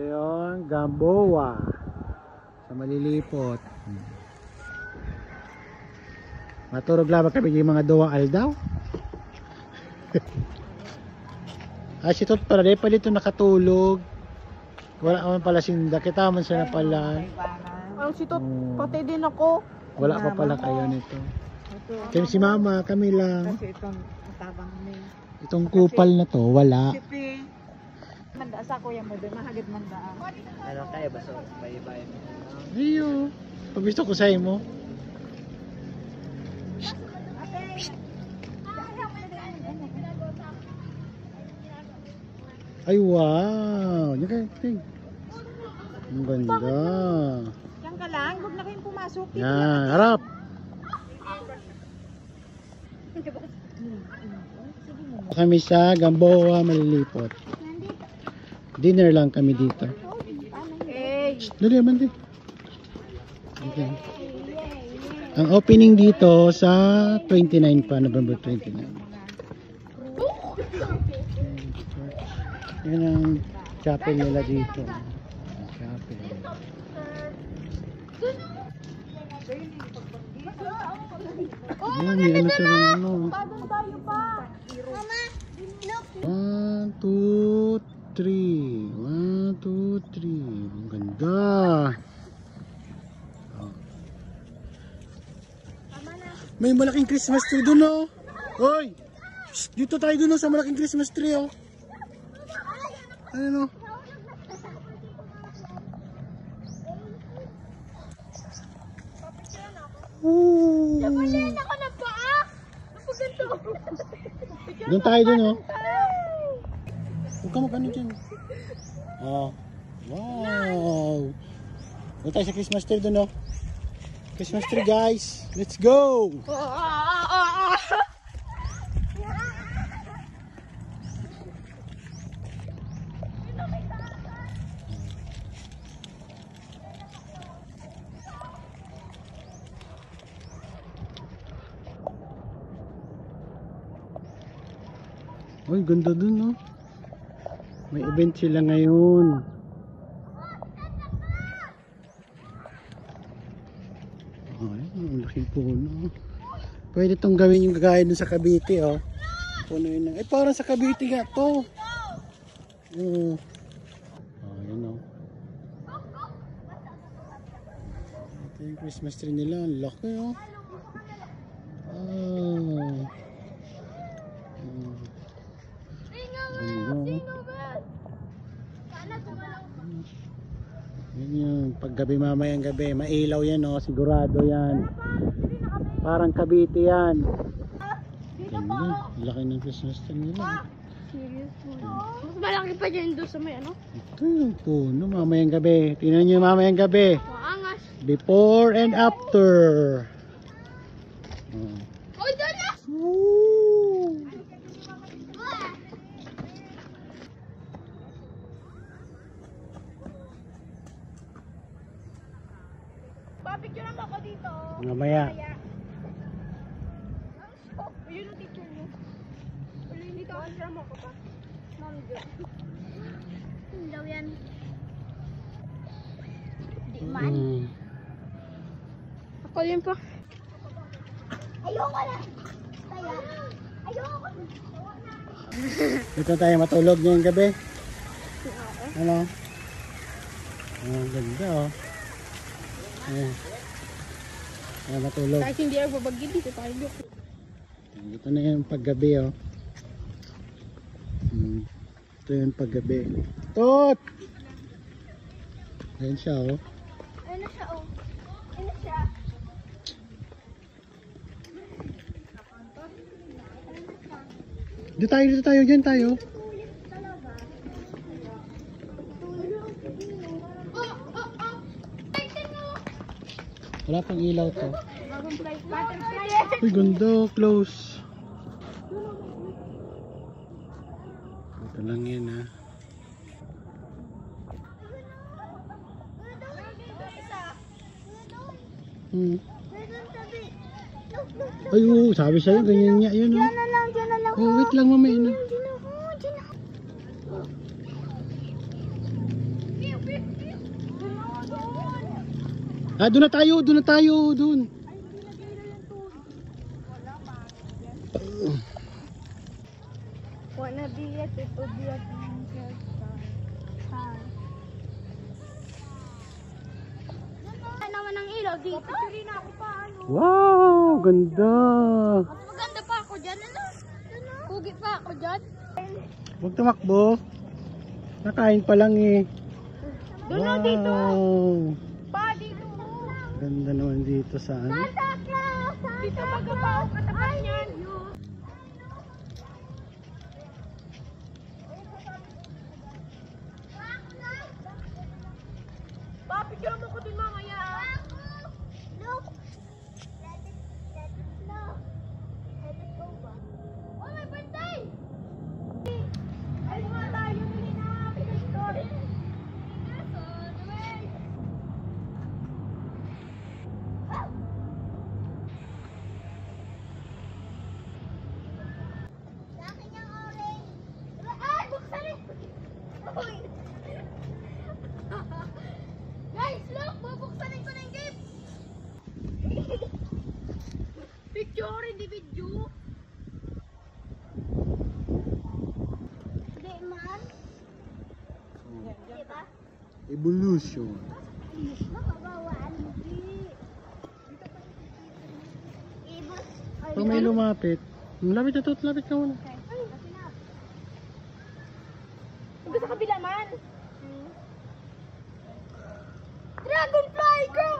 Ito yung Gamboa sa Malilipot. Maturog lang kami yung mga duwang aldaw. Ay, si Tot pala, di pa dito nakatulog. Wala naman pala sinda. Kita man siya na pala. Ang si Tot, pati din ako. Wala pa pala kayo nito. Kaya si Mama, kami lang. Kasi itong tabang ni. Itong kupal na to, wala. Sipi. Manda sa kuya mo doon, mahagit manda. Ano kaya ba so? Bye-bye. Iyo. Pag gusto ko sa'yo mo. Ay, wow. Yan kayo, ting. Ang ganda. Yan ka lang, huwag na kayong pumasok. Yan, harap. Kami sa Gamboa, Malilipot. Dinner lang kami dito. Dali naman din. Okay. Ang opening dito sa 29 pa, November 29. Yan ang chapel nila dito. Chapel. May ano siya ng ano. 1, 2, 3. 1, 2, 3. Ang ganda. May malaking Christmas tree dun, oh. Hoy! Dito tayo dun, oh, sa malaking Christmas tree, oh. Ano? Ooh. Napalan ako na paa. Napaganto. Doon tayo dun, oh. Huwag ka mag-ano dyan. Oh. Wow. Doon tayo sa Christmas tree dun, oh. Christmas tree, guys. Let's go. Ay, ganda dun, no? May event sila ngayon. Ay, ang laking puno. Pwede itong gawin yung gagaya dun sa Cavite, oh. Puno yun. Ay, parang sa Cavite nga to. Oh, yun, oh. Ito yung Christmas tree nila. Ang laki, oh. Oh. Yan yun, paggabi mamayang gabi, mailaw yan, oh, sigurado yan. Parang Cavite yan. Ganda, laki ng Christmas tree nila. Seriously. Mas malaki pa dyan doon sa may ano? Ito yung puno, mamayang gabi. Tingnan nyo mamayang gabi. Maangas. Before and after. Oy, doon na! Papicture naman ako dito. Mamaya. Oh, yun ang teacher niyo. Wala hindi ka answer mo ko pa. Mami ko. Hindi daw yan. Di man. Ako yun pa. Ayoko na. Kaya. Ayoko. Dito tayo matulog ngayong gabi. Ano? Ang ganda, oh. Ayan, matulog. Kahit hindi ako babagin dito tayo. Ito na yung paggabi, oh. Ito yung paggabi. Tot! Ayan siya, oh. Ano siya, oh? Ano siya? Dito tayo, dyan tayo. Wala pang ilaw to. Uy, ganda, close. Ito lang yan, ha. Ay, sabi sa'yo, ganyan niya, yun, oh. Diyan na lang. Oh, wait lang, mamaya na. Ah, doon na tayo, doon na tayo, doon. Ay, hindi nag-iilo yung tubig. Wala pa. Wanna be at it will be at naman ang ilaw dito. Picture na ako pa, ano. Wow, ganda. Mas maganda pa ako dyan, ano? Pugi pa ako dyan. Huwag tumakbo. Nakain pa lang eh. Doon na dito. Wow. Pa, dito. Ganda naman dito sa ano. Santa Claus! Dito baga pa ako katapat niyan. Pa, picture mo ko din mamaya. Look! Let it flow. Let it go ba? Oh, my birthday! Ay, mga tayo nili na happy story. Laki niyang orange. Ay, buksan eh! Uy! Guys, look! Bubuksanin ko na yung gift! Picture, hindi video. Hindi man. Diba? Evolution. Makabawaan. Ibos. Pag may lumapit. Lapit na to, lapit ka muna. Gusto sa kabila man. Dragonfly! Girl,